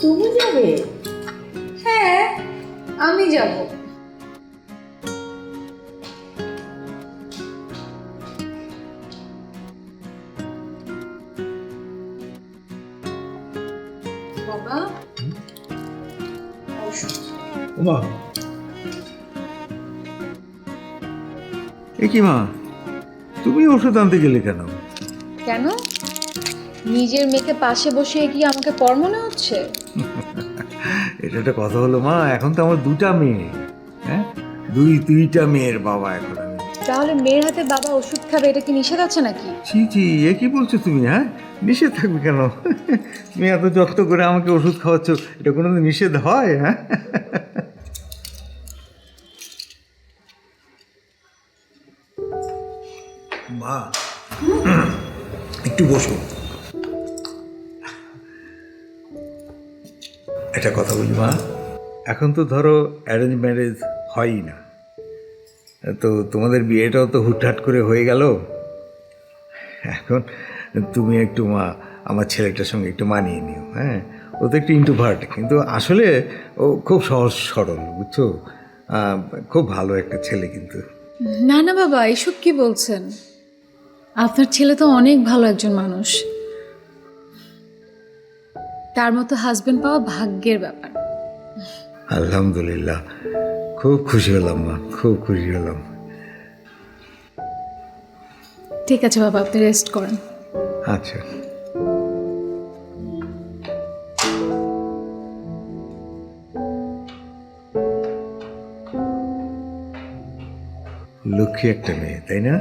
তুমি যাবে? হ্যাঁ, আমি যাব। বাবা, ওমা, এ কি মা, তুমি ওষুধ আনতে গেলে কেন? কেন? নিজের মেয়েকে পাশে বসিয়ে কি আমাকে পর মনে হচ্ছে? এটা একটা কথা হলো মা, এখন তো আমার দুটা মেয়ে। হ্যাঁ, দুইটা মেয়ের বাবা এখন আমি। তাহলে মেয়ের হাতে বাবা ওষুধ খাবে, এটা কি নিষেধ আছে নাকি? ছি ছি, এ কি বলছো তুমি? হ্যাঁ, নিষেধ থাকবে কেন? তুমি এত যত্ন করে আমাকে ওষুধ খাওয়াচ্ছ, এটা কোনোদিন নিষেধ হয়? হ্যাঁ, মা একটু বসো, একটা কথা বলি মা। এখন তো ধরো অ্যারেঞ্জ ম্যারেজ হয়ই না, তো তোমাদের বিয়েটাও তো হুটহাট করে হয়ে গেল। এখন তুমি একটু মা আমার ছেলেটার সঙ্গে একটু মানিয়ে নিও। হ্যাঁ, ও তো একটু ইন্ট্রোভার্ট, কিন্তু আসলে ও খুব সহজ সরল, বুঝছো? খুব ভালো একটা ছেলে কিন্তু। না না বাবা, এসব কি বলছেন? আপনার ছেলে তো অনেক ভালো একজন মানুষ। তার মতো হাজবেন্ড পাওয়া ভাগ্যের ব্যাপার। আলহামদুলিল্লাহ, খুব খুশি হলাম মা, খুব খুশি হলাম। ঠিক আছে বাবা, আপনি রেস্ট করেন। আচ্ছা, লক্ষ্মী একটা মেয়ে, তাই না?